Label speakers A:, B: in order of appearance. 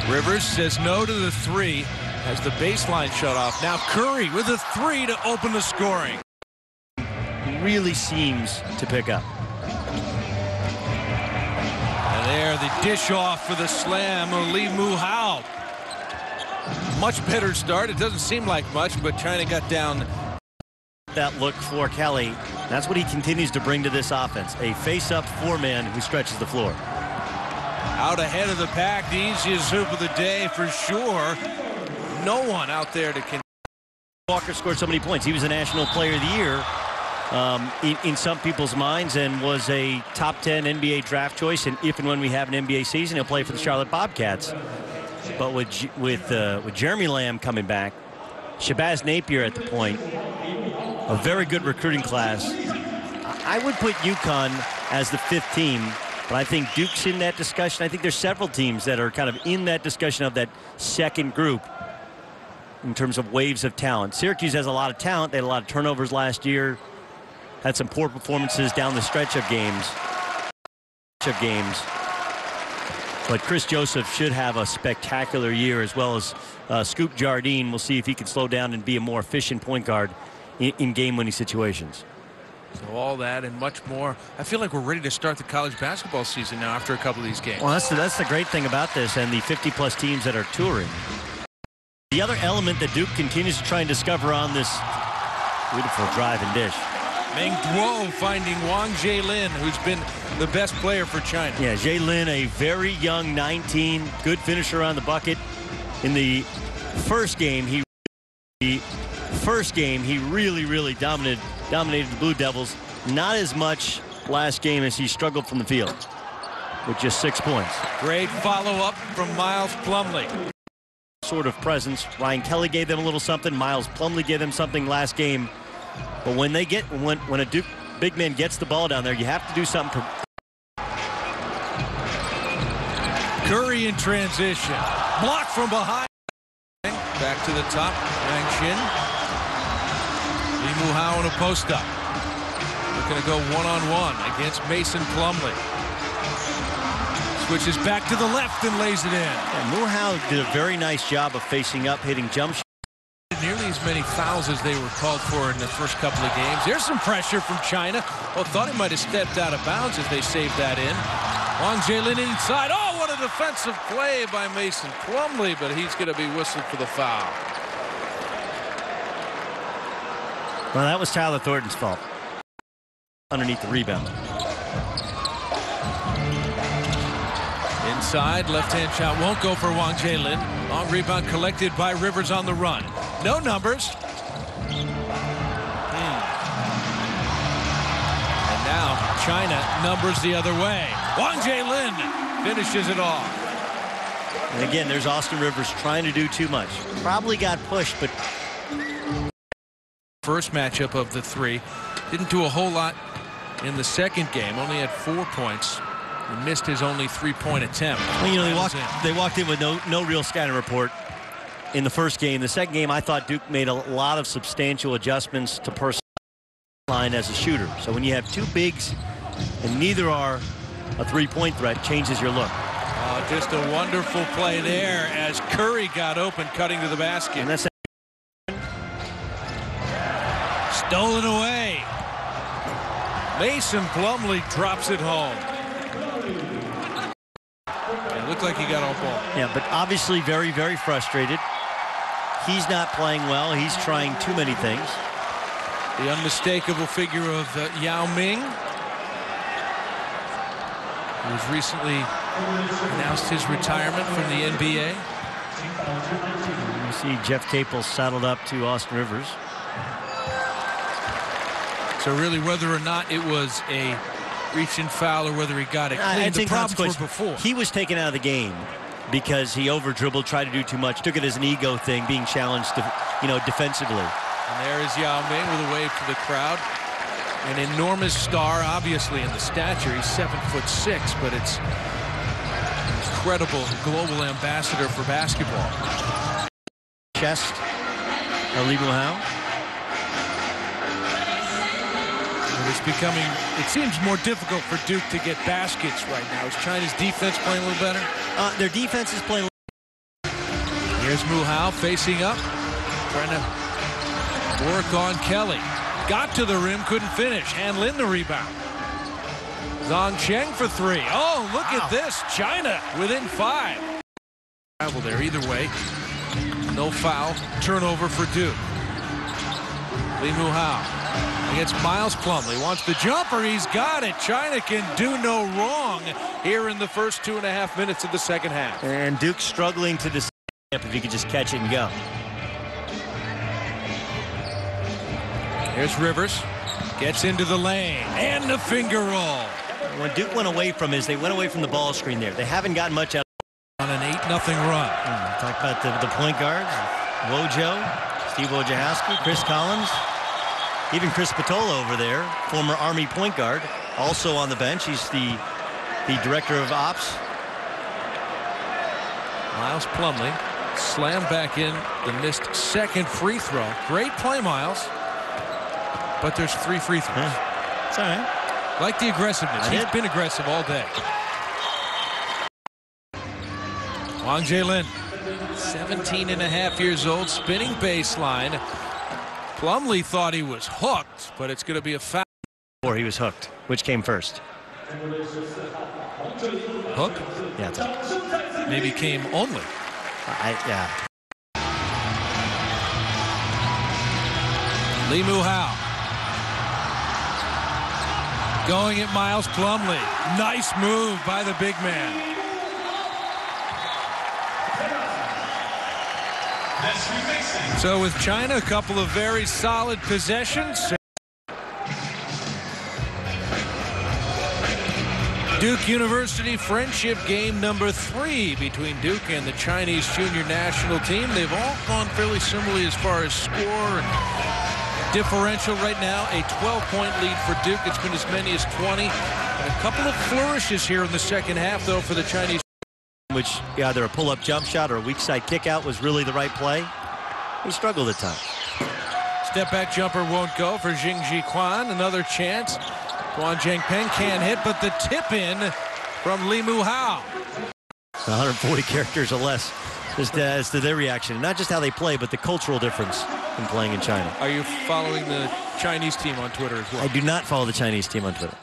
A: Rivers says no to the three as the baseline shut off. Now Curry with a three to open the scoring.
B: Really seems to pick up.
A: And there, the dish off for the slam of Lee Mu-hao. Much better start. It doesn't seem like much, but China got down.
B: That look for Kelly. That's what he continues to bring to this offense. A face-up four-man who stretches the floor.
A: Out ahead of the pack, the easiest hoop of the day for sure. No one out there to continue.
B: Walker scored so many points. He was a National Player of the Year in some people's minds and was a top 10 NBA draft choice. And if and when we have an NBA season, he'll play for the Charlotte Bobcats. But with Jeremy Lamb coming back, Shabazz Napier at the point, a very good recruiting class. I would put UConn as the fifth team, but I think Duke's in that discussion. I think there's several teams that are kind of in that discussion of that second group in terms of waves of talent. Syracuse has a lot of talent. They had a lot of turnovers last year, had some poor performances down the stretch of games. But Chris Joseph should have a spectacular year, as well as Scoop Jardine. We'll see if he can slow down and be a more efficient point guard in game-winning situations.
A: So all that and much more. I feel like we're ready to start the college basketball season now after a couple of these games.
B: Well, that's the great thing about this and the 50-plus teams that are touring. The other element that Duke continues to try and discover on this beautiful drive and dish.
A: Meng Duo finding Wang Jaelin, who's been the best player for China.
B: Yeah, Jaelin, a very young 19, good finisher on the bucket. In the first game, he really dominated the Blue Devils. Not as much last game as he struggled from the field with just 6 points.
A: Great follow-up from Miles Plumlee.
B: Sort of presence. Ryan Kelly gave them a little something. Miles Plumlee gave them something last game. But when a Duke big man gets the ball down there, you have to do something.
A: Curry in transition. Blocked from behind. Back to the top. Yang Shin. Lee Mu-hao in a post-up. Looking to go one-on-one against Mason Plumlee. Switches back to the left and lays it in.
B: Yeah, Mu-hao did a very nice job of facing up, hitting jump shots.
A: Nearly as many fouls as they were called for in the first couple of games. There's some pressure from China. Oh, thought he might have stepped out of bounds as they saved that in. Wang Jaelin inside. Oh, what a defensive play by Mason Plumlee, but he's going to be whistled for the foul.
B: Well, that was Tyler Thornton's fault. Underneath the rebound.
A: Inside, left-hand shot won't go for Wang Jaelin. Long rebound collected by Rivers on the run. No numbers. And now China numbers the other way. Wang Jaelin finishes it off.
B: And again, there's Austin Rivers trying to do too much. Probably got pushed, but
A: first matchup of the three. Didn't do a whole lot in the second game. Only had 4 points. He missed his only three-point attempt.
B: Well, you know, they walked in with no real scouting report in the first game. The second game, I thought Duke made a lot of substantial adjustments to personal line as a shooter. So when you have two bigs and neither are a three-point threat, changes your look.
A: Just a wonderful play there as Curry got open, cutting to the basket.
B: And that's
A: stolen away. Mason Plumlee drops it home. It looked like he got all ball.
B: Yeah, but obviously very, very frustrated. He's not playing well. He's trying too many things.
A: The unmistakable figure of Yao Ming, who has recently announced his retirement from the NBA.
B: You see Jeff Capel saddled up to Austin Rivers.
A: So really, whether or not it was a reach and foul or whether he got it clean, the problems were before.
B: He was taken out of the game because he over-dribbled, tried to do too much, took it as an ego thing, being challenged, defensively.
A: And there is Yao Ming with a wave to the crowd. An enormous star, obviously, in the stature. He's 7'6", but it's incredible global ambassador for basketball.
B: Chest, Lee Mu-hao.
A: It's becoming, it seems more difficult for Duke to get baskets right now. Is China's defense playing a little better?
B: Their defense is playing
A: Here's Mu Hao facing up, trying to work on Kelly. Got to the rim, couldn't finish. Han Lin the rebound. Zhang Cheng for three. Oh, look at this. China within 5. Travel there either way. No foul. Turnover for Duke. Lee Mu Hao against Miles Plumlee. Wants the jumper. He's got it. China can do no wrong here in the first 2.5 minutes of the second half.
B: And Duke struggling to decide if he could just catch it and go.
A: Here's Rivers. Gets into the lane. And the finger roll.
B: When Duke went away from they went away from the ball screen there. They haven't gotten much out
A: on an 8-0 run.
B: Talk about the point guards. Wojo, Steve Wojciechowski, Chris Collins, even Chris Patola over there, former Army point guard, also on the bench. He's the director of ops.
A: Miles Plumlee slammed back in the missed second free throw. Great play, Miles. But there's 3 free throws.
B: Yeah, it's all right.
A: Like the aggressiveness. He's been aggressive all day. Wang Jaelin, 17.5 years old, spinning baseline. Plumlee thought he was hooked, but it's going to be a foul.
B: Or he was hooked. Which came first?
A: Hook?
B: Yeah, it's hook.
A: Maybe came only.
B: Yeah.
A: Lee Mu Hao. Going at Miles Plumlee. Nice move by the big man. So with China, a couple of very solid possessions. Duke University friendship game number 3 between Duke and the Chinese junior national team. They've all gone fairly similarly as far as score and differential right now. A 12-point lead for Duke. It's been as many as 20. And a couple of flourishes here in the second half, though, for the Chinese.
B: Which either a pull-up jump shot or a weak side kick out was really the right play. He struggled at times.
A: Step back jumper won't go for Jingji Quan. Another chance. Guan Zhengpeng can't hit, but the tip in from Lee Mu Hao.
B: 140 characters or less as to their reaction. Not just how they play, but the cultural difference in playing in China.
A: Are you following the Chinese team on Twitter as well?
B: I do not follow the Chinese team on Twitter.